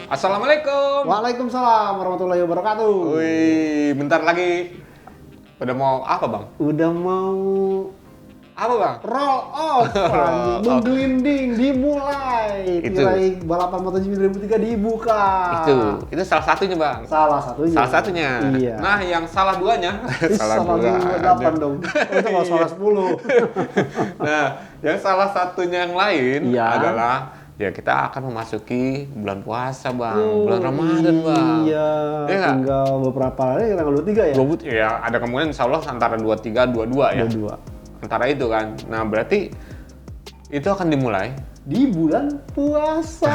Assalamualaikum. Waalaikumsalam warahmatullahi wabarakatuh. Wih, bentar lagi. Udah mau apa, Bang? Udah mau Apa, Bang? roll off, Roll off. menggelinding, dimulai. Itu. Tirai balapan MotoGP 2003 dibuka. Itu salah satunya, Bang. Salah satunya. Salah satunya. Iya. Nah, yang salah duanya. Salah dua. 8 dong. Oh, itu kalau salah 10. Nah, yang salah satunya yang lain Iya. adalah ya kita akan memasuki bulan puasa, Bang. Bulan Ramadan, Bang. Iya. Iya nggak? Tinggal beberapa hari tanggal 23 ya. Ya, ada kemungkinan insya Allah antara 23, 22 ya. 22. Antara itu kan. Nah, berarti itu akan dimulai Di bulan puasa.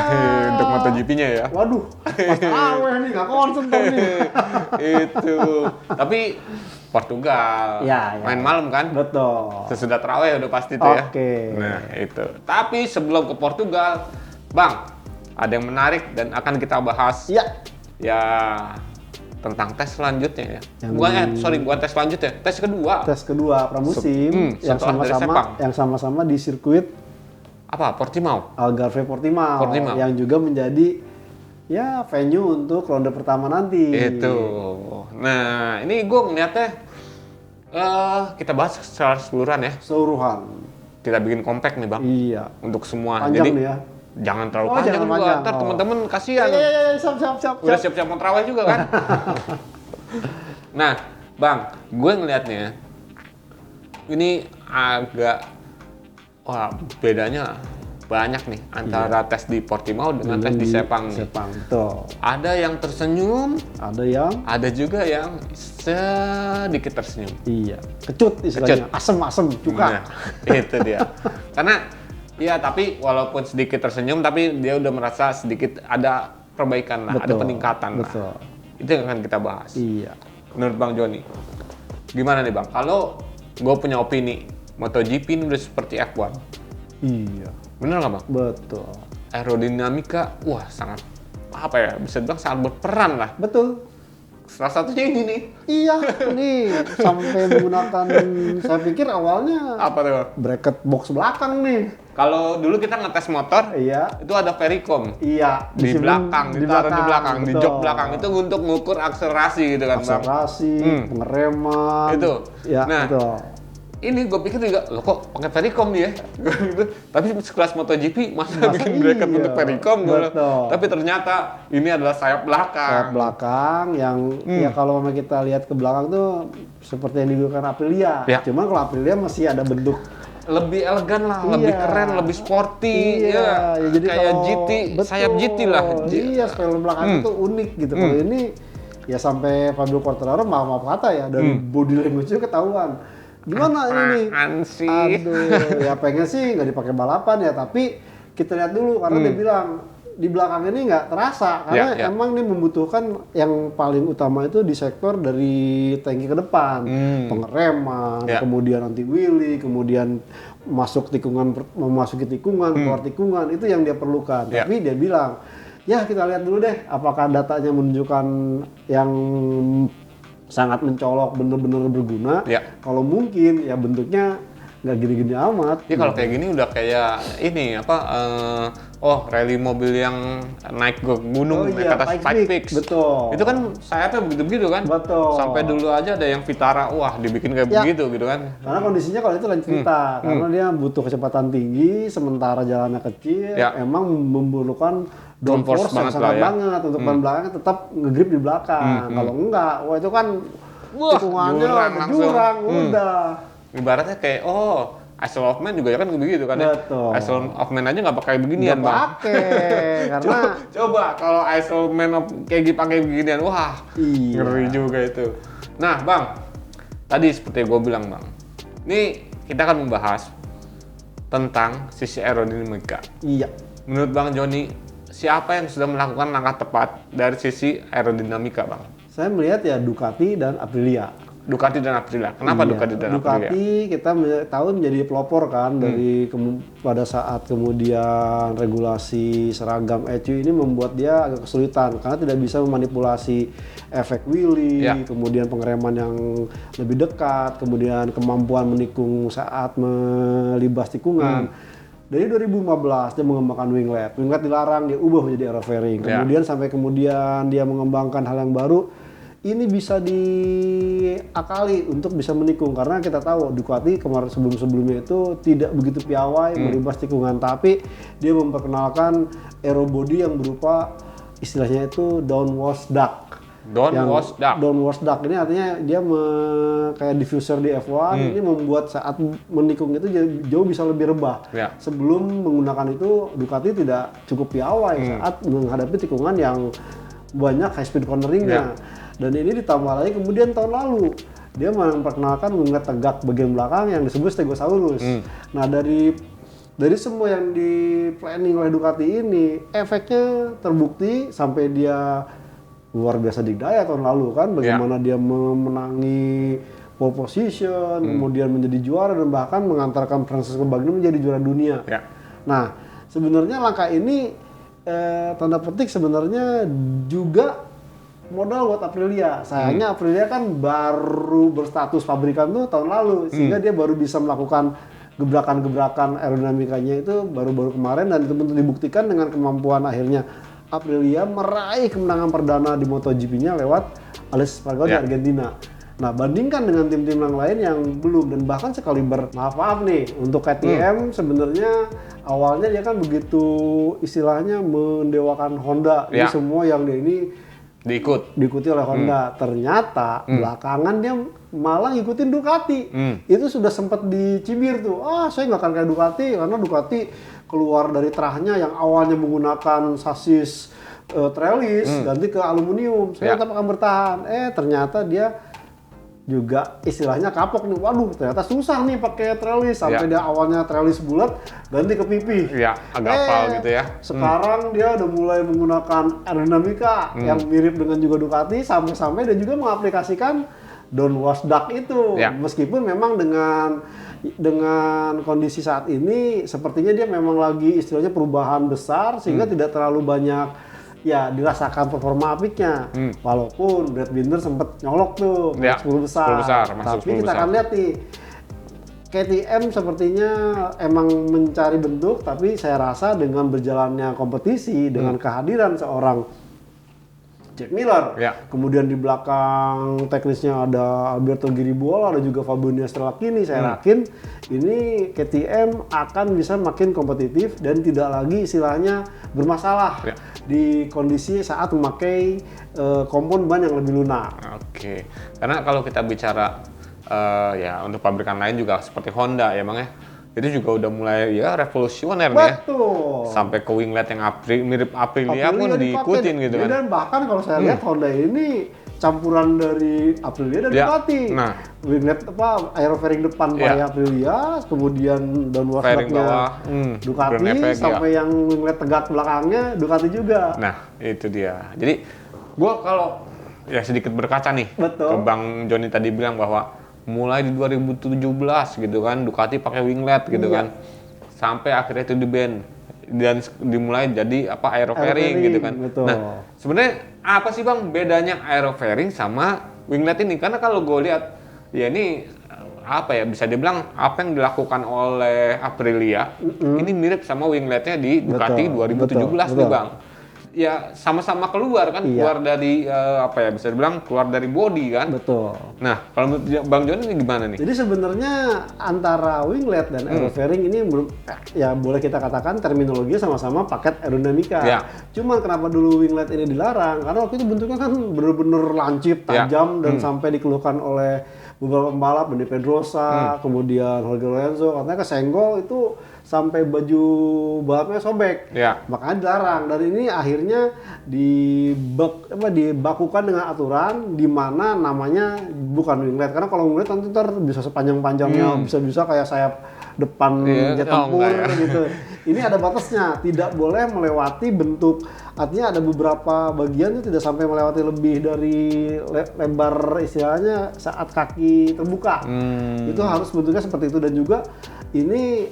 untuk MotoGP-nya ya. Waduh, pas taraweh nih, nggak konsen dong nih. Itu. Tapi Portugal Ya, ya. main malam kan? Betul. Sesudah terawih udah pasti tuh ya. Oke. Nah, itu. Tapi sebelum ke Portugal, Bang, ada yang menarik dan akan kita bahas. Iya. Ya, tentang tes selanjutnya ya. Yang Bukan tes selanjutnya, tes kedua. Tes kedua pramusim yang setelah dari Sepang. sama-sama di sirkuit Apa? Portimao. Algarve Portimao yang juga menjadi ya venue untuk ronde pertama nanti. Itu. Nah, ini gue ngeliatnya kita bahas secara keseluruhan ya. Seluruhan. Kita bikin compact nih, Bang. Iya. Untuk semua. Panjang Jadi nih ya. jangan terlalu Oh, panjang jangan juga. panjang. Ntar Oh. teman-teman kasihan. Iya, siap. Udah siap-siap mau terawih juga kan? Nah, Bang, gue ngelihatnya ini agak bedanya banyak nih antara tes di Portimao dengan tes di Sepang nih. Sepang, betul. Ada yang tersenyum, Ada yang ada juga yang sedikit tersenyum. iya, kecut istilahnya. Asem, cuka. Nah, itu dia. Karena ya tapi walaupun sedikit tersenyum tapi dia udah merasa sedikit ada perbaikan lah, ada Betul, peningkatan betul. lah. Itu yang akan kita bahas. Iya. Menurut Bang Joni, gimana nih Bang? Kalau gue punya opini, MotoGP ini udah seperti F1. Iya. Bener nggak Bang? Betul. Aerodinamika, wah sangat, apa ya, bisa dibilang sangat berperan lah. Betul. Salah satunya ini nih. Iya, nih sampai menggunakan, saya pikir awalnya Apa tuh? bracket box belakang nih. Kalau dulu kita ngetes motor, Iya. itu ada Pericom. Iya, Di belakang, ditaruh di belakang, di betul. jok belakang. Itu untuk ngukur akselerasi gitu kan Bang. Akselerasi, pengereman. Itu. Ya, Nah, betul. ini gue pikir juga, loh kok pakai Pericom nih ya? Gitu. Tapi sekelas MotoGP masa bikin bracket iya, untuk Pericom gitu. betul. Tapi ternyata ini adalah sayap belakang. Sayap belakang yang ya kalau memang kita lihat ke belakang tuh seperti yang digunakan Aprilia. Ya. Cuman kalau Aprilia masih ada bentuk Lebih elegan lah, Iya. lebih keren, lebih sporty. iya, ya, jadi kayak kalau- GT, betul, sayap GT lah. Iya, spoiler belakang itu unik gitu. Kalau ini ya sampai Fabio Quartararo maaf kata ya dari body language-nya ketahuan. Gimana ini? Apaan sih? Aduh, ya pengen sih nggak dipakai balapan ya, tapi kita lihat dulu karena dia bilang di belakang ini nggak terasa karena Ya. emang ini membutuhkan yang paling utama itu di sektor dari tangki ke depan, pengereman, Ya. kemudian anti wheelie, kemudian memasuki tikungan, keluar tikungan itu yang dia perlukan. Ya. Tapi dia bilang, ya kita lihat dulu deh apakah datanya menunjukkan yang sangat mencolok, bener-bener berguna. Ya. Kalau mungkin ya bentuknya nggak gini-gini amat. Ya kalau kayak gini udah kayak ini apa? Rally mobil yang naik ke gunung, naik ke atas Pikes Peak. Betul. Itu kan sayapnya begitu-begitu kan? Betul. Sampai dulu aja ada yang Vitara, wah dibikin kayak Ya. begitu gitu kan? Karena kondisinya kalau itu lain cerita, karena dia butuh kecepatan tinggi, sementara jalannya kecil, Ya. emang memerlukan Downforce downforce yang banget sangat lah ya. banget untuk ban belakangnya tetap ngegrip di belakang. Kalau enggak, wah itu kan Wah, tikungannya jurang udah langsung. jurang, udah. Ibaratnya kayak Isle of Man juga ya kan begitu kan ya? Betul. Isle of Man aja nggak pakai beginian Nggak bang. pakai, karena Coba kalau Isle of Man kayak dipakai beginian, wah Iya. ngeri juga itu. Nah bang, tadi seperti gue bilang bang, ini kita akan membahas tentang sisi aerodinamika. iya. Menurut Bang Joni, siapa yang sudah melakukan langkah tepat dari sisi aerodinamika bang? Saya melihat ya Ducati dan Aprilia. Ducati dan Aprilia. Kenapa Iya, Ducati dan Aprilia? Ducati kita tahu menjadi pelopor kan dari pada saat kemudian regulasi seragam ECU ini membuat dia agak kesulitan karena tidak bisa memanipulasi efek wheelie, Ya. kemudian pengereman yang lebih dekat, kemudian kemampuan menikung saat melibas tikungan. Dari 2015 dia mengembangkan winglet. Winglet dilarang, dia ubah menjadi aerofairing. Kemudian sampai kemudian dia mengembangkan hal yang baru. Ini bisa diakali untuk bisa menikung, karena kita tahu Ducati kemarin sebelum-sebelumnya itu tidak begitu piawai meribas tikungan, tapi dia memperkenalkan aerobody yang berupa istilahnya itu downwash duct. Downwash duct ini artinya dia kayak diffuser di F1 ini membuat saat menikung itu jauh bisa lebih rebah. Sebelum menggunakan itu Ducati tidak cukup piawai saat menghadapi tikungan yang banyak high speed corneringnya. Dan ini ditambah lagi kemudian tahun lalu dia memperkenalkan winglet tegak bagian belakang yang disebut Stegosaurus. Nah dari semua yang di planning oleh Ducati ini efeknya terbukti sampai dia luar biasa dikdaya tahun lalu kan, bagaimana dia memenangi pole position, kemudian menjadi juara dan bahkan mengantarkan Francesco Bagnaia menjadi juara dunia. Nah sebenarnya langkah ini tanda petik sebenarnya juga modal buat Aprilia. Sayangnya Aprilia kan baru berstatus pabrikan tuh tahun lalu, sehingga dia baru bisa melakukan gebrakan-gebrakan aerodinamikanya itu baru-baru kemarin, dan itu tentu dibuktikan dengan kemampuan akhirnya Aprilia meraih kemenangan perdana di MotoGP-nya lewat Alex Espargaro di Argentina. Nah, bandingkan dengan tim-tim yang lain yang belum, dan bahkan sekali maaf nih untuk KTM sebenarnya awalnya dia kan begitu istilahnya mendewakan Honda. Jadi semua yang dia ini diikuti oleh Honda. Ternyata belakangan dia malah ngikutin Ducati. Itu sudah sempat dicibir tuh. Saya nggak akan kayak Ducati karena Ducati keluar dari terahnya yang awalnya menggunakan sasis trellis ganti ke aluminium. Saya tetap akan bertahan. Ternyata dia juga istilahnya kapok nih. Waduh, ternyata susah nih pakai trellis sampai dia awalnya trellis bulat ganti ke pipi. Agak fal gitu ya. Sekarang dia udah mulai menggunakan aerodinamika yang mirip dengan juga Ducati, sampai-sampai dan juga mengaplikasikan downwash duct itu. Meskipun memang dengan kondisi saat ini sepertinya dia memang lagi istilahnya perubahan besar sehingga tidak terlalu banyak dirasakan performa apiknya. Walaupun Brad Binder sempat nyolok tuh 10 besar. Tapi kita akan lihat nih, KTM sepertinya emang mencari bentuk, tapi saya rasa dengan berjalannya kompetisi, dengan kehadiran seorang Jack Miller, kemudian di belakang teknisnya ada Alberto Giribuola, ada juga Fabio Stradini, saya yakin ini KTM akan bisa makin kompetitif dan tidak lagi istilahnya bermasalah di kondisi saat memakai kompon ban yang lebih lunak. Karena kalau kita bicara untuk pabrikan lain juga seperti Honda ya Bang ya, itu juga udah mulai revolusioner nih ya. Sampai ke winglet yang mirip Aprilia pun diikutin gitu kan. Dan bahkan kalau saya lihat Honda ini campuran dari Aprilia dan Ducati. Winglet aerofairing depan pakai Aprilia, kemudian downwash duct-nya Ducati, sampai yang winglet tegak belakangnya Ducati juga. Nah, itu dia. Jadi gua kalau sedikit berkaca nih ke Bang Joni tadi bilang bahwa mulai di 2017 gitu kan Ducati pakai winglet gitu kan, sampai akhirnya itu di-ban dan dimulai jadi aerofairing gitu kan. Nah sebenarnya apa sih Bang bedanya aerofairing sama winglet ini? Karena kalau gue lihat ini bisa dibilang apa yang dilakukan oleh Aprilia ini mirip sama wingletnya di Ducati 2017 nih Bang. Sama-sama keluar kan, keluar dari bisa dibilang keluar dari body kan. Nah, kalau menurut Bang Joni ini gimana nih? Jadi sebenarnya antara winglet dan aerofairing ini boleh kita katakan terminologinya sama-sama paket aerodinamika. Cuman kenapa dulu winglet ini dilarang? Karena waktu itu bentuknya kan bener-bener lancip, tajam dan sampai dikeluhkan oleh beberapa pembalap, Dani Pedrosa, kemudian Jorge Lorenzo, katanya kesenggol itu sampai baju balapnya sobek. Makanya dilarang. Dan ini akhirnya dibakukan dengan aturan di mana namanya bukan winglet. Karena kalau winglet nanti bisa sepanjang-panjangnya, bisa-bisa kayak sayap depan jet tempur gitu. Ini ada batasnya, tidak boleh melewati bentuk, artinya ada beberapa bagian itu tidak sampai melewati lebih dari lebar istilahnya saat kaki terbuka. Itu harus bentuknya seperti itu, dan juga ini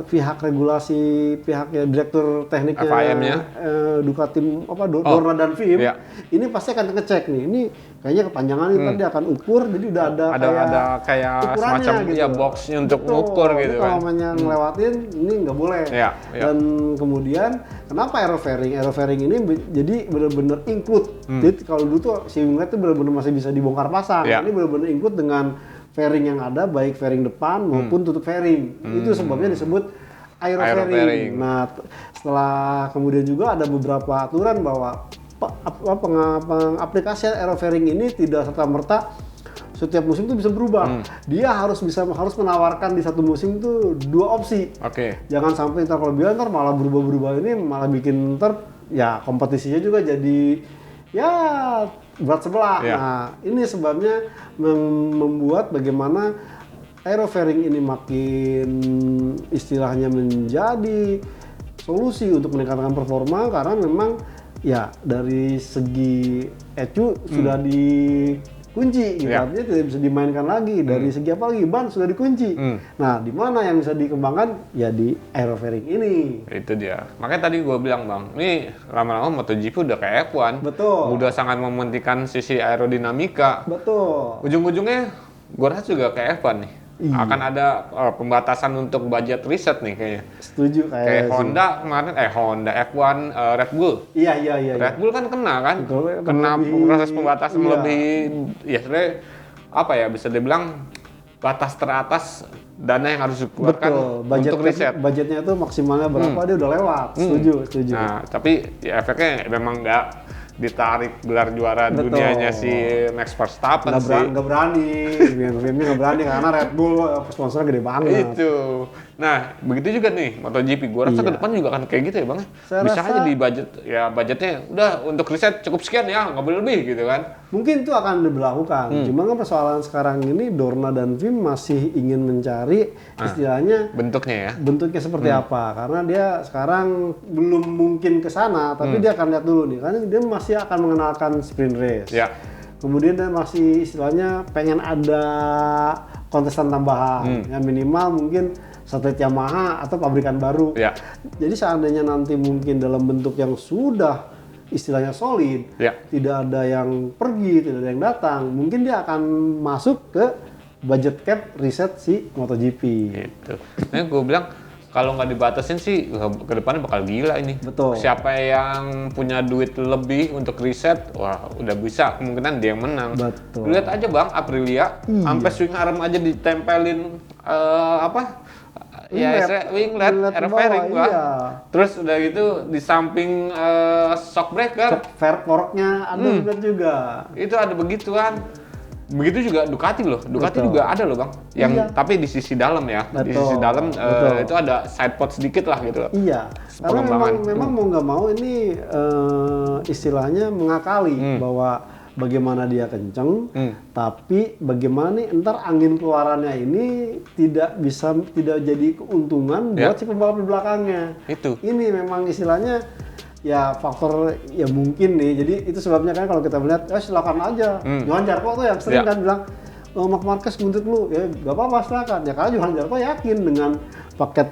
pihak regulasi, pihaknya direktur tekniknya FIM-nya? Ducati Dorna dan FIM, iya. ini pasti akan ngecek nih. Ini kayaknya kepanjangan ini tadi akan ukur, jadi udah ada kayak semacam gitu. Ya boxnya untuk mengukur gitu kan. Kalau namanya ngelewatin ini nggak boleh. Iya. Dan kemudian kenapa aerofairing? Aerofairing ini jadi benar-benar include. Jadi kalau dulu tuh si winglet itu benar-benar masih bisa dibongkar pasang. Iya. Ini benar-benar include dengan fairing yang ada, baik fairing depan maupun tutup fairing. Itu sebabnya disebut aerofairing. Nah, setelah kemudian juga ada beberapa aturan bahwa pengaplikasian aerofairing ini tidak serta-merta setiap musim itu bisa berubah. Dia harus menawarkan di satu musim itu 2 opsi. Oke. Jangan sampai ntar kalau bilang ntar malah berubah-berubah, ini malah bikin ntar ya kompetisinya juga jadi ya berat sebelah. Yeah. Nah, ini sebabnya membuat bagaimana aerofairing ini makin istilahnya menjadi solusi untuk meningkatkan performa, karena memang ya dari segi ECU sudah dikunci gitu. Artinya tidak bisa dimainkan lagi. Dari segi apa lagi? Ban sudah dikunci. Nah, di mana yang bisa dikembangkan? Ya di aerofairing ini. Itu dia. Makanya tadi gue bilang, Bang, ini lama-lama MotoGP udah kayak F1. Betul. Udah sangat mementingkan sisi aerodinamika. Betul. Ujung-ujungnya gue rasa juga kayak F1 nih. Iya. Akan ada pembatasan untuk budget riset nih kayaknya. Setuju Kayak Honda kemarin, Honda F1 Red Bull. Iya. Red Bull kan kena kan? Betul, Kena proses pembatasan iya. lebih, ya sebenarnya apa ya, bisa dibilang batas teratas dana yang harus dikeluarkan untuk riset. Budgetnya itu maksimalnya berapa, dia udah lewat. Setuju. Nah, tapi ya efeknya memang nggak ditarik gelar juara dunianya si Max Verstappen sih. Nggak berani, VMnya nggak berani karena Red Bull sponsornya gede banget. Itu. Nah, begitu juga nih MotoGP. Gua rasa ke depan juga akan kayak gitu ya, Bang. Bisa aja di budgetnya udah untuk riset cukup sekian ya, nggak boleh lebih gitu kan. Mungkin itu akan diberlakukan. Cuma kan persoalan sekarang ini Dorna dan FIM masih ingin mencari istilahnya bentuknya seperti apa. Karena dia sekarang belum mungkin ke sana, tapi dia akan lihat dulu nih. Karena dia masih akan mengenalkan sprint race. Ya. Kemudian dia masih istilahnya pengen ada kontestan tambahan. Ya minimal mungkin satelit Yamaha atau pabrikan baru. Ya. Jadi seandainya nanti mungkin dalam bentuk yang sudah istilahnya solid, tidak ada yang pergi, tidak ada yang datang, mungkin dia akan masuk ke budget cap riset si MotoGP. Gitu. Nah, gue bilang kalau nggak dibatasin sih ke depannya bakal gila ini. Betul. Siapa yang punya duit lebih untuk riset, wah udah bisa kemungkinan dia yang menang. Betul. Lihat aja Bang, Aprilia sampai swing arm aja ditempelin winglet aerofairing Bang. Iya. Terus udah gitu di samping shock breaker, forknya ada juga. itu ada begituan. Begitu juga Ducati loh. Ducati juga ada loh Bang. Yang tapi di sisi dalam ya. Di sisi dalam itu ada side pod sedikit lah gitu loh. Iya. Karena memang mau nggak mau ini istilahnya mengakali bahwa bagaimana dia kenceng, tapi bagaimana nih entar angin keluarannya ini tidak jadi keuntungan buat si pembalap di belakangnya. Itu. Ini memang istilahnya ya faktor ya mungkin nih. Jadi itu sebabnya kan kalau kita melihat silakan aja. Johan Zarco tuh yang sering kan bilang Marc Marquez buntut lu, ya gak apa-apa silakan. Ya karena Johan Zarco yakin dengan paket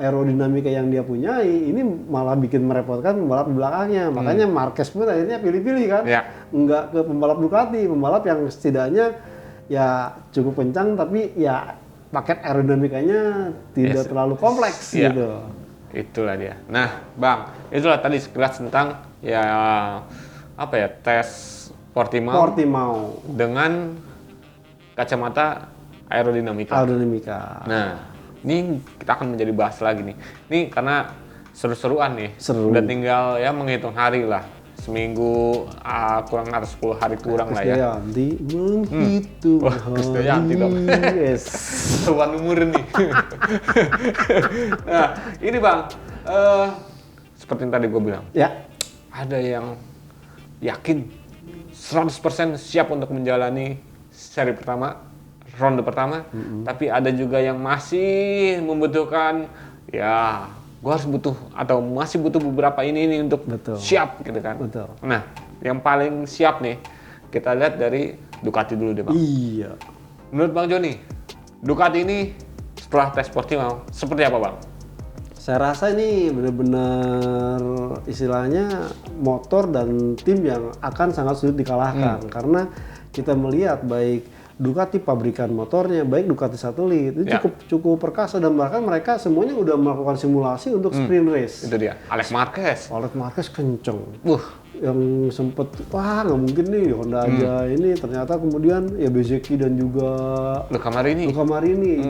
aerodinamika yang dia punyai, ini malah bikin merepotkan pembalap di belakangnya. Makanya Marquez pun akhirnya pilih-pilih kan. Enggak ke pembalap Ducati, pembalap yang setidaknya ya cukup kencang tapi ya paket aerodinamikanya tidak terlalu kompleks gitu. Itulah dia. Nah, Bang, itulah tadi sekilas tentang tes Portimao dengan kacamata aerodinamika. Nah, ini kita akan menjadi bahas lagi nih. Ini karena seru-seruan nih. Udah tinggal ya menghitung hari lah. Seminggu kurang harus 10 hari kurang lah ya. Menghitung hari. Krisdayanti dong. Yes. Tuan umur nih. Nah, ini Bang. Seperti yang tadi gue bilang. Ya. Ada yang yakin 100% siap untuk menjalani seri pertama, ronde pertama, tapi ada juga yang masih membutuhkan gue harus masih butuh beberapa ini untuk siap gitu kan. Nah, yang paling siap nih kita lihat dari Ducati dulu deh Bang. Iya. Menurut Bang Joni, Ducati ini setelah tes Portimao seperti apa Bang? Saya rasa ini benar-benar istilahnya motor dan tim yang akan sangat sulit dikalahkan karena kita melihat baik Ducati pabrikan motornya, baik Ducati Satelit itu cukup perkasa dan bahkan mereka semuanya udah melakukan simulasi untuk sprint race. Itu dia, Alex Marquez kenceng. Yang sempet wah nggak mungkin nih Honda aja ini ternyata kemudian ya Bezzecchi dan juga Luca Marini.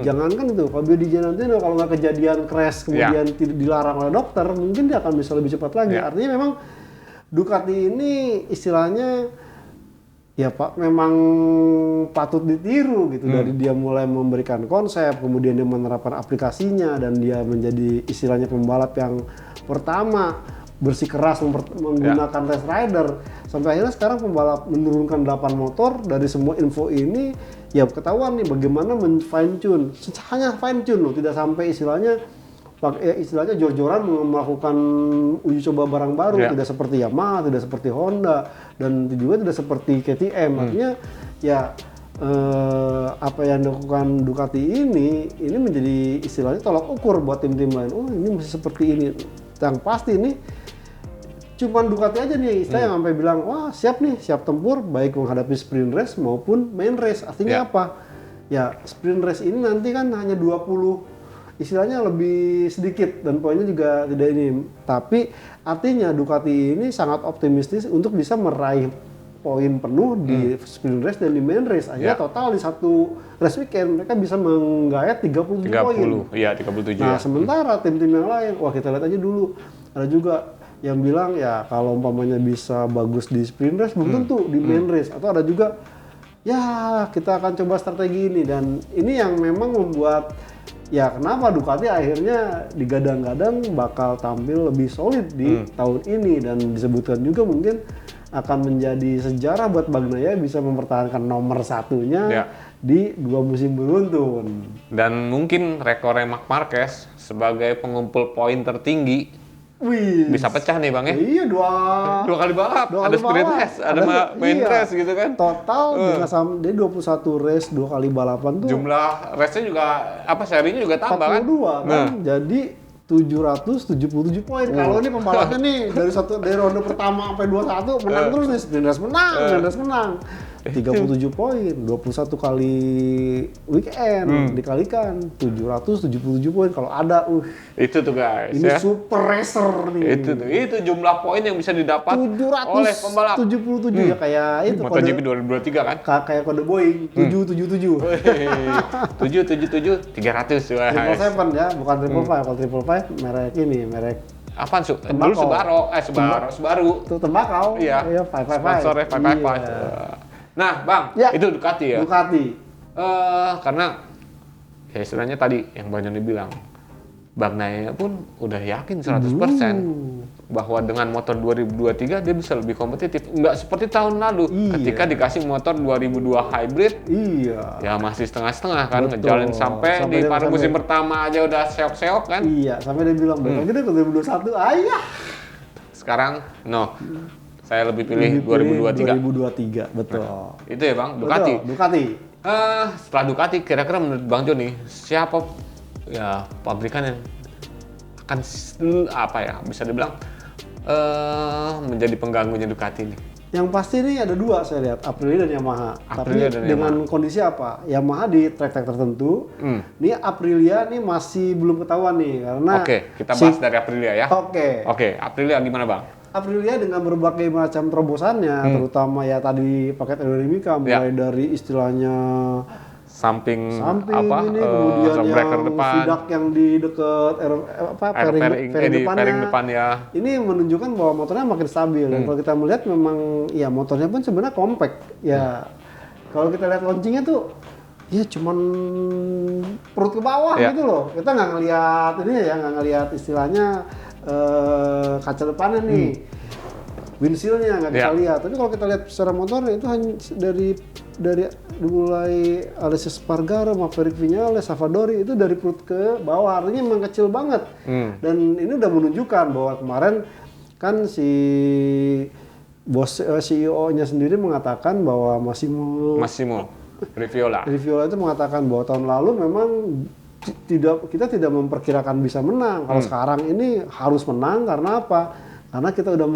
Jangankan itu kalau dia di Giannantino kalau nggak kejadian crash kemudian dilarang oleh dokter mungkin dia akan bisa lebih cepat lagi. Artinya memang Ducati ini istilahnya ya Pak memang patut ditiru gitu dari dia mulai memberikan konsep kemudian dia menerapkan aplikasinya dan dia menjadi istilahnya pembalap yang pertama bersikeras menggunakan race rider sampai akhirnya sekarang pembalap menurunkan 8 motor dari semua info ini ya ketahuan nih bagaimana fine tune hanya fine tune loh tidak sampai istilahnya jor-joran melakukan uji coba barang baru tidak seperti Yamaha tidak seperti Honda dan juga tidak seperti KTM artinya ya apa yang dilakukan Ducati ini menjadi istilahnya tolak ukur buat tim-tim lain ini masih seperti ini yang pasti ini cuman Ducati aja nih istilah yang sampai bilang wah siap tempur baik menghadapi sprint race maupun main race artinya apa ya sprint race ini nanti kan hanya 20 istilahnya lebih sedikit dan poinnya juga tidak ini tapi artinya Ducati ini sangat optimistis untuk bisa meraih poin penuh di sprint race dan di main race aja total di satu race weekend mereka bisa menggayat 37 poin. Iya 37 nah sementara tim-tim yang lain wah kita lihat aja dulu ada juga yang bilang ya kalau umpamanya bisa bagus di sprint race belum tentu di main race atau ada juga ya kita akan coba strategi ini dan ini yang memang membuat ya kenapa Ducati akhirnya digadang-gadang bakal tampil lebih solid di tahun ini dan disebutkan juga mungkin akan menjadi sejarah buat Bagnaia bisa mempertahankan nomor satunya di 2 musim beruntun dan mungkin rekornya Marc Marquez sebagai pengumpul poin tertinggi bisa pecah nih Bang ya? Iya dua kali balap, ada sprint race, ada main race gitu kan? Total dia 21 race 2 kali balapan tuh. Jumlah race-nya juga serinya juga tambah 42 kan? Jadi 777 poin. Kalau ini pembalapnya nih dari ronde pertama sampai 21 menang terus nih sprint race menang. 37 poin, 21 kali weekend dikalikan 777 poin kalau ada. Itu tuh guys. Ini super racer nih. Itu jumlah poin yang bisa didapat oleh pembalap. 777 ya kayak itu MotoGP 2023 kan? Kayak kode Boeing 777. 777 300. Triple Seven ya, bukan Triple Five. Kalau Triple Five merek apaan dulu Subaru. Itu tembakau. Iya. Sponsornya 555. Nah, Bang, itu Ducati ya? Ducati. Karena ya istilahnya tadi yang Bang Joni bilang, Bagnaia pun udah yakin 100% bahwa dengan motor 2023 dia bisa lebih kompetitif. Nggak seperti tahun lalu ketika dikasih motor 2002 hybrid. Ya masih setengah-setengah kan, ngejalin sampai di paruh musim pertama aja udah seok-seok kan. Iya, sampai dia bilang, lagi deh ke 2021, ayah. Sekarang, saya lebih pilih 2023. Betul. Nah, itu ya Bang, Ducati. Setelah Ducati, kira-kira menurut Bang Joni, siapa ya pabrikan yang akan bisa dibilang menjadi pengganggunya Ducati ini? Yang pasti ini ada 2 saya lihat, Aprilia dan Yamaha. Dengan kondisi apa? Yamaha di track-track tertentu. Ini Aprilia nih masih belum ketahuan nih karena. Oke, kita bahas dari Aprilia ya. Oke, Aprilia gimana Bang? Aprilia dengan berbagai macam terobosannya, terutama ya tadi paket aerodinamika mulai dari istilahnya samping ini, kemudian yang vidak yang di dekat fairing depannya. Ya. Ini menunjukkan bahwa motornya makin stabil. Dan kalau kita melihat memang ya motornya pun sebenarnya compact. Ya kalau kita lihat launchingnya tuh ya cuman perut ke bawah gitu loh. Kita nggak ngelihat istilahnya kaca depannya nih, windshieldnya nggak bisa lihat. Tapi kalau kita lihat secara motor itu hanya dari mulai Alessio Spargaro, Maverick Viñales, Savadori itu dari perut ke bawah, artinya memang kecil banget. Dan ini udah menunjukkan bahwa kemarin kan si bos CEO-nya sendiri mengatakan bahwa Massimo Riviola itu mengatakan bahwa tahun lalu memang kita tidak memperkirakan bisa menang. Kalau sekarang ini harus menang karena apa? Karena kita udah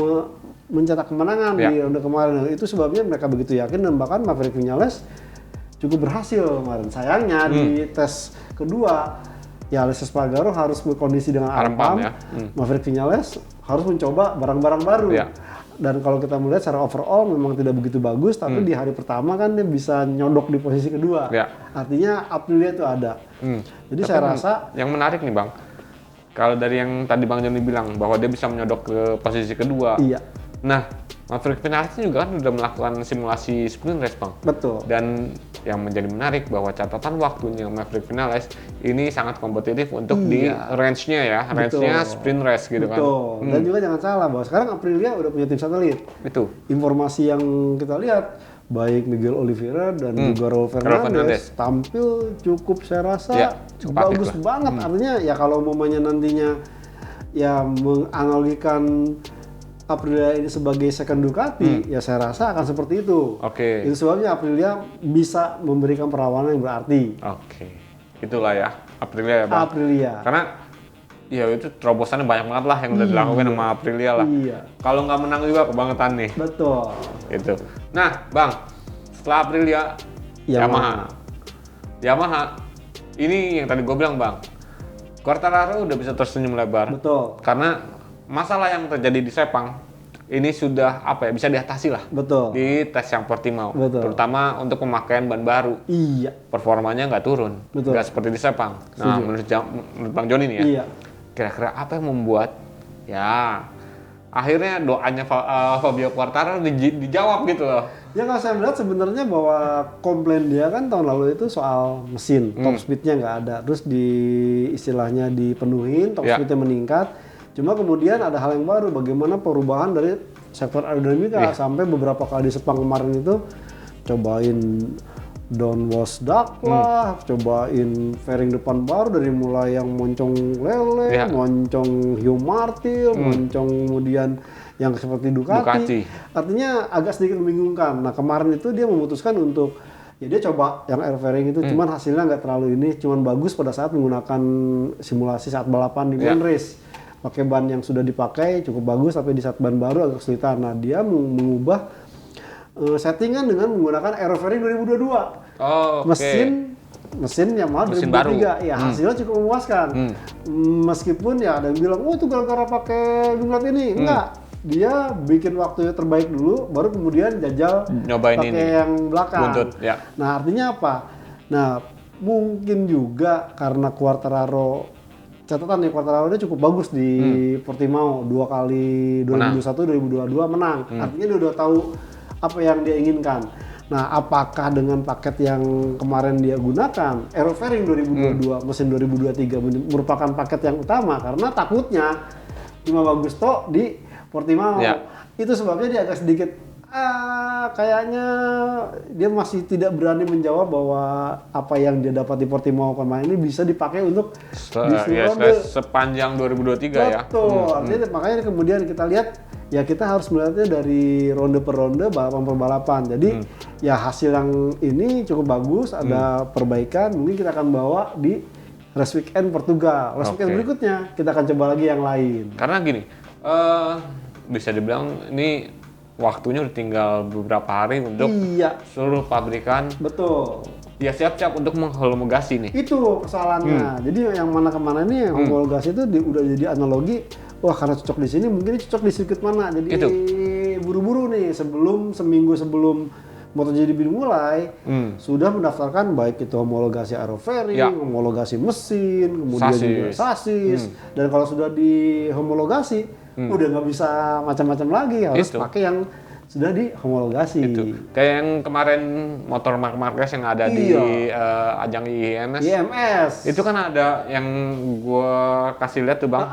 mencetak kemenangan di ronde kemarin. Itu sebabnya mereka begitu yakin dan bahkan Maverick Vinales cukup berhasil kemarin. Sayangnya di tes kedua ya Aleix Espargaro harus berkondisi dengan Arempam. Maverick Vinales harus mencoba barang-barang baru. Dan kalau kita melihat secara overall memang tidak begitu bagus, tapi di hari pertama kan dia bisa nyodok di posisi kedua. Artinya Aprilia itu ada. Jadi tapi saya rasa yang menarik nih Bang, kalau dari yang tadi Bang Joni bilang bahwa dia bisa menyodok ke posisi kedua. Nah, Maverick Vinales juga kan udah melakukan simulasi sprint race Bang. Betul. Dan yang menjadi menarik bahwa catatan waktunya Maverick Vinales ini sangat kompetitif untuk di range-nya ya, range-nya sprint race gitu kan. Betul. Dan juga jangan salah bahwa sekarang Aprilia udah punya tim satelit. Itu. Informasi yang kita lihat baik Miguel Oliveira dan juga Raul Fernandez tampil cukup saya rasa cukup bagus banget. Artinya ya kalau umpamanya nantinya ya menganalogikan Aprilia ini sebagai second Ducati, ya saya rasa akan seperti itu. Itu sebabnya Aprilia bisa memberikan perlawanan yang berarti. Itulah ya Aprilia ya Bang. Karena ya itu terobosannya banyak banget lah yang udah dilakukan sama Aprilia lah. Kalau nggak menang juga kebangetan nih. Betul. Gitu. Nah Bang, setelah Aprilia, Yamaha, ini yang tadi gue bilang Bang, Quartararo udah bisa tersenyum lebar. Betul. Karena masalah yang terjadi di Sepang ini sudah bisa diatasi lah. Di tes yang Portimao. Terutama untuk pemakaian ban baru. Performanya nggak turun. Nggak seperti di Sepang. Nah, menurut Bang Joni nih ya. Kira-kira apa yang membuat akhirnya doanya Fabio Quartararo dijawab gitu loh. Ya kalau saya melihat sebenarnya bahwa komplain dia kan tahun lalu itu soal mesin, top speednya nggak ada. Terus istilahnya dipenuhin, top speednya meningkat. Cuma kemudian ada hal yang baru, bagaimana perubahan dari sektor aerodinamika sampai beberapa kali di Sepang kemarin itu cobain downwash duct lah, cobain fairing depan baru dari mulai yang moncong lele, moncong Hugh Martil, moncong kemudian yang seperti Ducati. Artinya agak sedikit membingungkan. Nah kemarin itu dia memutuskan untuk dia coba yang air fairing itu, cuman hasilnya nggak terlalu ini, cuman bagus pada saat menggunakan simulasi saat balapan di main race. Pakai ban yang sudah dipakai cukup bagus, tapi di saat ban baru agak kesulitan. Nah dia mengubah settingan dengan menggunakan air fairing 2022. Mesin yang mahal 2023. Ya hasilnya cukup memuaskan. Meskipun ya ada yang bilang, itu gara-gara pakai winglet ini. Enggak. Dia bikin waktu terbaik dulu, baru kemudian jajal pakai yang belakang. Buntut, Nah artinya apa? Nah mungkin juga karena Quartararo Quartararo cukup bagus di Portimao 2 kali 2021 2022 menang. Artinya dia udah tahu apa yang dia inginkan. Nah, apakah dengan paket yang kemarin dia gunakan, Aero Fairing 2022, mesin 2023 merupakan paket yang utama karena takutnya cuma bagus toh di Portimao. Itu sebabnya dia agak sedikit kayaknya dia masih tidak berani menjawab bahwa apa yang dia dapat di Portimao kemarin ini bisa dipakai untuk sepanjang 2023 ya. Betul. Artinya makanya kemudian kita lihat ya kita harus melihatnya dari ronde per ronde, balapan per balapan. Jadi ya hasil yang ini cukup bagus, ada perbaikan, mungkin kita akan bawa di race weekend Portugal. Race weekend berikutnya kita akan coba lagi yang lain. Karena gini, bisa dibilang ini waktunya udah tinggal beberapa hari untuk seluruh pabrikan. Betul. Ya siap-siap untuk menghomologasi nih. Itu kesalahannya. Jadi yang mana kemana nih yang homologasi itu udah jadi analogi. Wah karena cocok di sini, mungkin cocok di sirkuit mana. Jadi buru-buru nih seminggu sebelum MotoGP dimulai sudah mendaftarkan baik itu homologasi aero fairing, homologasi mesin, kemudian juga sasis. Dan kalau sudah dihomologasi udah nggak bisa macam-macam lagi, harus pakai yang sudah dihomologasi. Kayak yang kemarin motor Marc Marquez yang ada di ajang IMS. Itu kan ada yang gua kasih lihat tuh Bang.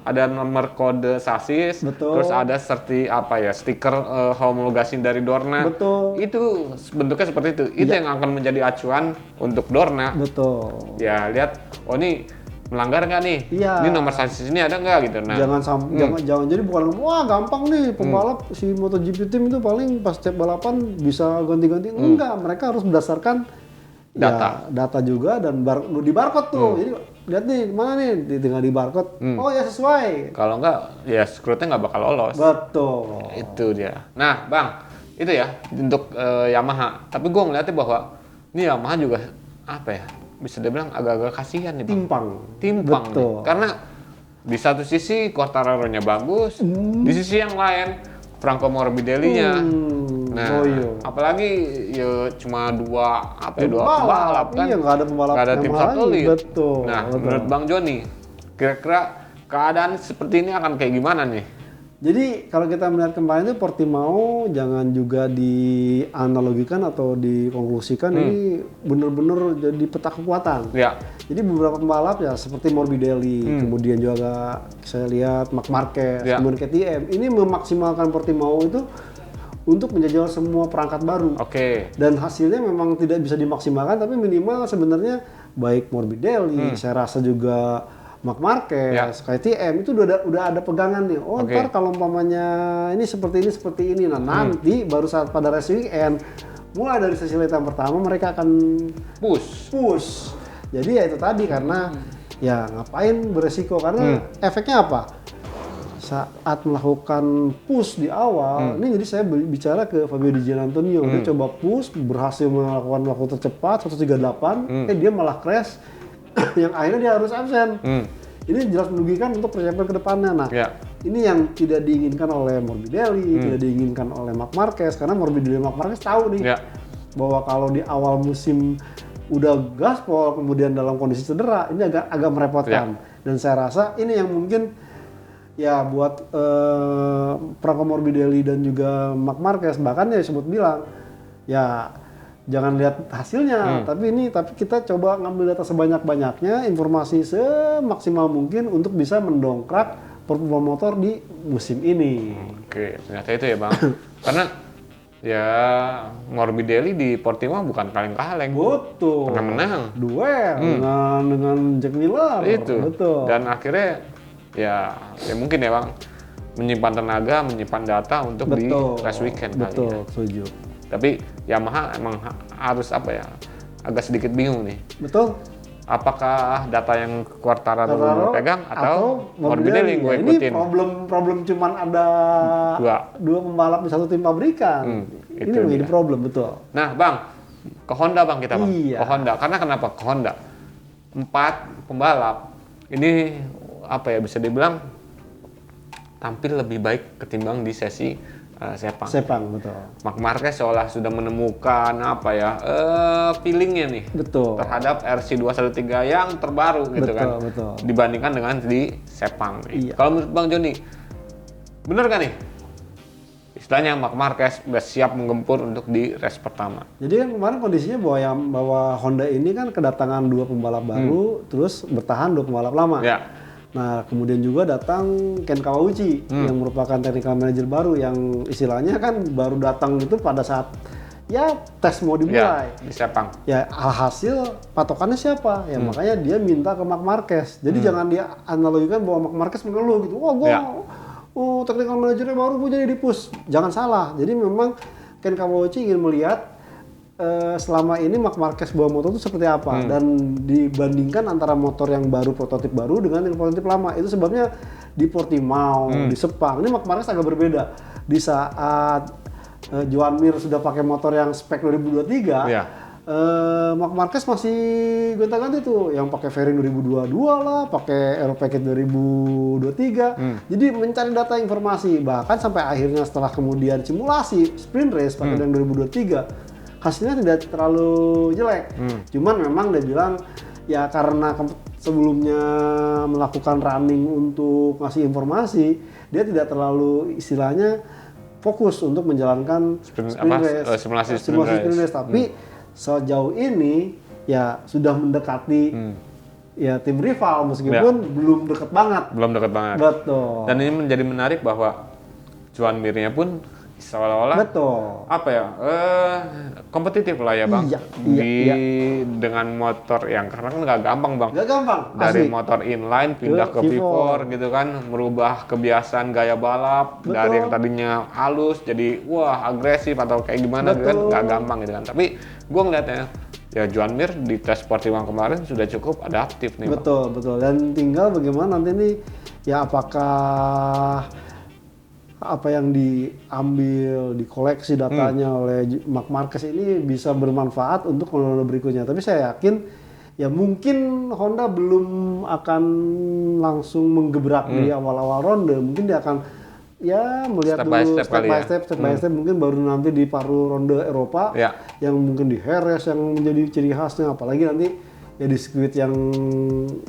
Ada nomor kode sasis, terus ada stiker homologasi dari Dorna. Itu bentuknya seperti itu. Itu yang akan menjadi acuan untuk Dorna. Ya lihat, ini melanggar nggak nih? Ini nomor sasis ini ada nggak gitu? Nah, jangan jadi bukan wah gampang nih pembalap si MotoGP tim itu paling pas setiap balapan bisa ganti-ganti. Enggak, mereka harus berdasarkan data juga dan di barcode tuh. Jadi lihat nih mana nih, tinggal di barcode. Oh ya sesuai. Kalau enggak, ya screwnya nggak bakal lolos. Betul. Itu dia. Nah, Bang, itu ya untuk Yamaha. Tapi gue ngeliatnya bahwa ini Yamaha juga apa ya? Bisa dibilang agak-agak kasihan nih, Bang. Timpang. Betul. Nih. Karena di satu sisi Quartararo-nya bagus, di sisi yang lain Franco Morbidelli-nya. Nah, apalagi ya cuma dua pembalap kan? Iya, nggak ada pembalap nggak ada tim satelit. Betul. Nah, menurut Bang Joni, kira-kira keadaan seperti ini akan kayak gimana nih? Jadi kalau kita melihat kemarin itu Portimao jangan juga dianalogikan atau dikonklusikan ini benar-benar jadi peta kekuatan. Ya. Jadi beberapa pembalap ya seperti Morbidelli, kemudian juga saya lihat Marc Marquez, kemudian KTM ini memaksimalkan Portimao itu untuk menjajal semua perangkat baru. Dan hasilnya memang tidak bisa dimaksimalkan, tapi minimal sebenarnya baik Morbidelli, saya rasa juga Marc Marquez, KTM itu udah ada pegangan nih. Oh ntar kalau umpamanya ini seperti ini. Nah nanti baru saat pada race weekend, mulai dari sesi latihan pertama mereka akan push. Jadi ya itu tadi karena ya ngapain beresiko karena efeknya apa? Saat melakukan push di awal, ini jadi saya bicara ke Fabio Di Giannantonio, dia coba push, berhasil melakukan waktu tercepat 138, dia malah crash, yang akhirnya dia harus absen. Ini jelas merugikan untuk persiapan ke depannya. Nah, ini yang tidak diinginkan oleh Morbidelli, tidak diinginkan oleh Marc Marquez, karena Morbidelli dan Marc Marquez tahu nih bahwa kalau di awal musim udah gaspol, kemudian dalam kondisi cedera, ini agak merepotkan. Dan saya rasa ini yang mungkin ya buat Franco Morbidelli dan juga Marc Marquez, bahkan ya sebut bilang ya jangan lihat hasilnya, tapi kita coba ngambil data sebanyak-banyaknya, informasi semaksimal mungkin untuk bisa mendongkrak performa motor di musim ini. Oke, ternyata itu ya Bang. Karena ya Morbidelli di Portimao bukan kaleng-kaleng. Betul. Pernah menang. Duel dengan Jack Miller. Itu. Betul. Dan akhirnya ya mungkin ya Bang, menyimpan tenaga, menyimpan data untuk di race weekend kali ya. Betul, setuju. Tapi Yamaha emang harus agak sedikit bingung nih. Betul. Apakah data yang Quartararo pegang atau Morbidelli yang gue ikutin? Ini problem cuman ada dua pembalap di satu tim pabrikan. Ini menjadi problem, betul. Nah Bang, ke Honda Bang kita Bang. Iya. Ke Honda, karena kenapa ke Honda? 4 pembalap ini bisa dibilang tampil lebih baik ketimbang di sesi Sepang, betul. Marc Marquez seolah sudah menemukan feelingnya nih, betul, terhadap RC213 yang terbaru gitu kan, betul. Dibandingkan dengan di Sepang. Iya. Kalau menurut Bang Joni, bener kan nih? Istilahnya Marc Marquez udah siap menggempur untuk di race pertama. Jadi kan kemarin kondisinya bahwa Honda ini kan kedatangan 2 pembalap baru, terus bertahan 2 pembalap lama. Ya. Nah, kemudian juga datang Ken Kawauchi yang merupakan technical manager baru yang istilahnya kan baru datang itu pada saat ya tes mau dimulai. Di Sepang. Ya, alhasil patokannya siapa? Ya makanya dia minta ke Marc Marquez. Jadi jangan dia analogikan bahwa Marc Marquez mengeluh gitu. Technical managernya baru gue jadi di push. Jangan salah. Jadi memang Ken Kawauchi ingin melihat selama ini Marc Marquez bawa motor itu seperti apa dan dibandingkan antara motor yang baru, prototip baru dengan yang prototip lama. Itu sebabnya di Portimao, di Sepang ini Marc Marquez agak berbeda. Di saat Joan Mir sudah pakai motor yang spek 2023, Marc Marquez masih gonta-ganti tuh, yang pakai fairing 2022 lah, pakai Aero Package 2023. Jadi mencari data informasi, bahkan sampai akhirnya setelah kemudian simulasi sprint race pakai yang 2023. Hasilnya tidak terlalu jelek, cuman memang dia bilang ya karena sebelumnya melakukan running untuk ngasih informasi, dia tidak terlalu istilahnya fokus untuk menjalankan simulasi sprint race. Tapi sejauh ini ya sudah mendekati ya tim rival meskipun belum dekat banget. Betul. Dan ini menjadi menarik bahwa Joan Mir-nya pun seolah-olah kompetitif lah ya Bang. Dengan motor yang karena kan nggak gampang Bang. Nggak gampang. Dari motor inline pindah ke V4 gitu kan, merubah kebiasaan gaya balap. Dari yang tadinya halus jadi agresif atau kayak gimana gitu kan, nggak gampang gitu kan. Tapi gue ngeliatnya ya Joan Mir di tes Portimao kemarin sudah cukup adaptif nih. Betul, betul. Dan tinggal bagaimana nanti nih, ya apakah apa yang diambil, dikoleksi datanya oleh Marc Marquez ini bisa bermanfaat untuk ronde berikutnya. Tapi saya yakin ya mungkin Honda belum akan langsung menggebrak di awal-awal ronde. Mungkin dia akan ya melihat dulu step by step, mungkin baru nanti di paruh ronde Eropa yang mungkin di Jerez yang menjadi ciri khasnya, apalagi nanti ya di sirkuit yang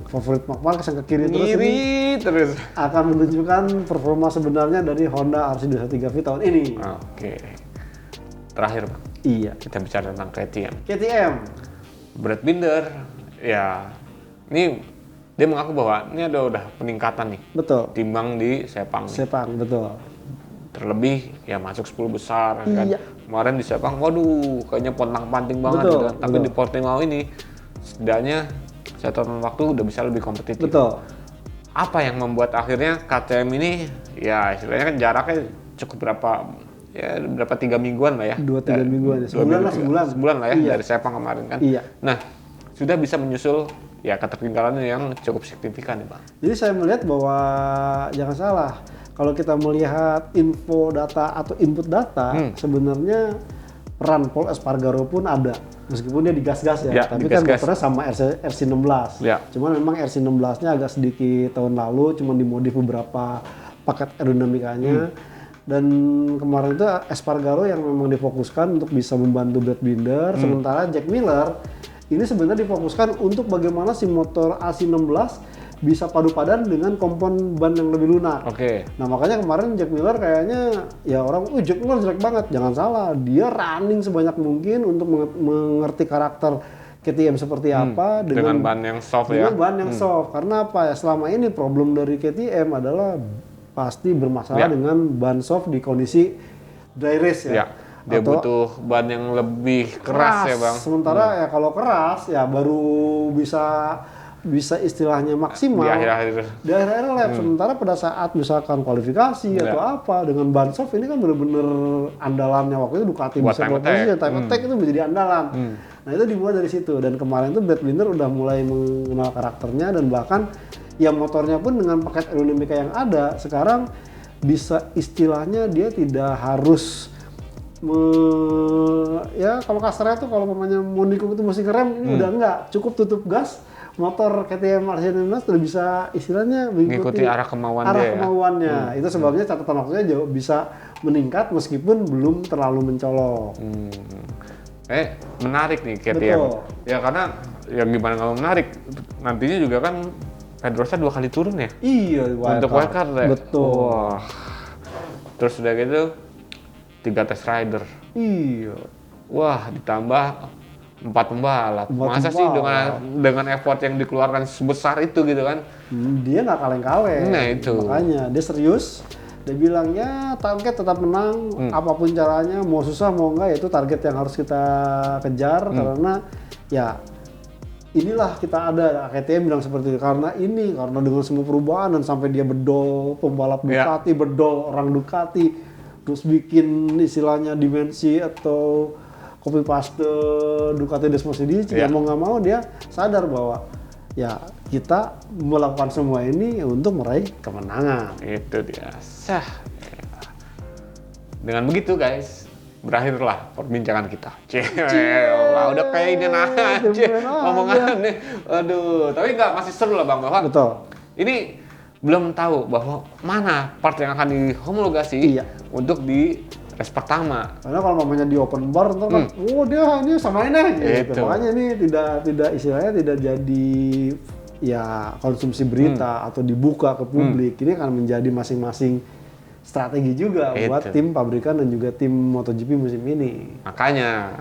favorit Marc Marquez yang ke kiri terus akan menunjukkan performa sebenarnya dari Honda RC213V tahun ini. Oke. Terakhir Bang. Iya. Kita bicara tentang KTM. Brad Binder, ya ini dia mengaku bahwa ini ada udah peningkatan nih. Betul. Timbang di Sepang. Betul. Terlebih ya masuk 10 besar kan. Kemarin di Sepang, waduh kayaknya pontang-panting banget gitu kan. Tapi di Portimao ini setidaknya catatan waktu udah bisa lebih kompetitif. Betul. Apa yang membuat akhirnya KTM ini ya istilahnya kan jaraknya cukup berapa 3 mingguan lah ya. 2-3 mingguan. Sebulan lah ya dari Sepang kemarin kan. Iya. Nah, sudah bisa menyusul ya ketertinggalan yang cukup signifikan nih Bang. Jadi saya melihat bahwa jangan salah, kalau kita melihat info data atau input data, sebenarnya peran Pol Espargaro pun ada. Meskipun dia digas-gas ya, tapi kan motornya sama RC16. Cuman memang RC16-nya agak sedikit tahun lalu, cuman dimodif beberapa paket aerodinamikanya. Dan kemarin itu Espargaro yang memang difokuskan untuk bisa membantu Brad Binder, sementara Jack Miller ini sebenarnya difokuskan untuk bagaimana si motor AC16 bisa padu padan dengan kompon ban yang lebih lunak. Nah makanya kemarin Jack Miller kayaknya ya orang, Jack Miller jelek banget. Jangan salah, dia running sebanyak mungkin untuk mengerti karakter KTM seperti apa dengan ban yang soft dengan ban yang soft. Karena apa ya, selama ini problem dari KTM adalah pasti bermasalah dengan ban soft di kondisi dry race ya. Dia butuh ban yang lebih keras ya Bang. Sementara ya kalau keras ya baru bisa istilahnya maksimal di akhir lap. Sementara pada saat misalkan kualifikasi atau apa dengan ban soft ini kan benar-benar andalannya waktu itu Ducati bisa berposisi, time attack itu menjadi andalan. Nah itu dimulai dari situ, dan kemarin tuh Brad Binder udah mulai mengenal karakternya, dan bahkan ya motornya pun dengan paket aerodinamika yang ada sekarang bisa istilahnya dia tidak harus ya kalau kasarnya tuh kalau namanya mau nikung itu mesti ngerem, ini udah enggak, cukup tutup gas, motor KTM RC16 udah bisa istilahnya mengikuti arah kemauannya. Itu sebabnya catatan waktunya jauh bisa meningkat meskipun belum terlalu mencolok. Menarik nih KTM. Ya karena ya gimana nggak menarik, nantinya juga kan Pedrosa 2 kali turun ya. Iya, untuk wildcard ya. Betul. Wah. Terus udah gitu 3 test rider. Iya. Wah, ditambah 4 pembalap. Masa sih dengan effort yang dikeluarkan sebesar itu gitu kan? Dia nggak kaleng-kaleng. Nah itu. Makanya dia serius. Dia bilang ya target tetap menang, apapun caranya, mau susah mau enggak, itu target yang harus kita kejar. Karena ya inilah kita ada, KTM bilang seperti itu, karena dengan semua perubahan dan sampai dia bedol pembalap Ducati, bedol orang Ducati, terus bikin istilahnya dimensi atau copy paste Ducati Desmosedi, mau nggak mau dia sadar bahwa ya kita melakukan semua ini untuk meraih kemenangan. Itu dia. Dengan begitu guys, berakhirlah perbincangan kita. Udah kayak ini aja omongannya. Aduh, tapi masih seru lah Bang, bahwa ini belum tahu bahwa mana part yang akan dihomologasi untuk di race pertama. Karena kalau namanya di open bar itu kan, dia ini samain aja gitu. Makanya ini tidak istilahnya tidak jadi ya konsumsi berita atau dibuka ke publik. Ini akan menjadi masing-masing strategi juga buat tim pabrikan dan juga tim MotoGP musim ini. Makanya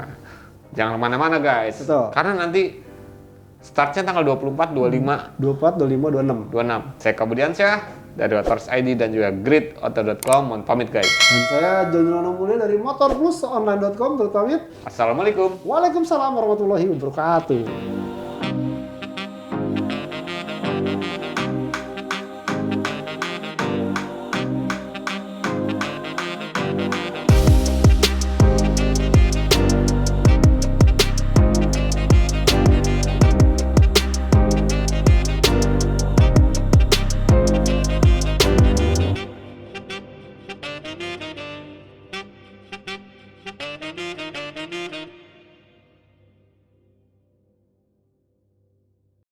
jangan kemana-mana guys. Karena nanti startnya tanggal 24, 25. 24, 25, 26. Saya Kabudiansyah dari Motors ID dan juga gridauto.com. Mohon pamit guys. Dan saya Joni Rono Mulia dari motorplusonline.com. Pamit. Assalamualaikum. Waalaikumsalam warahmatullahi wabarakatuh.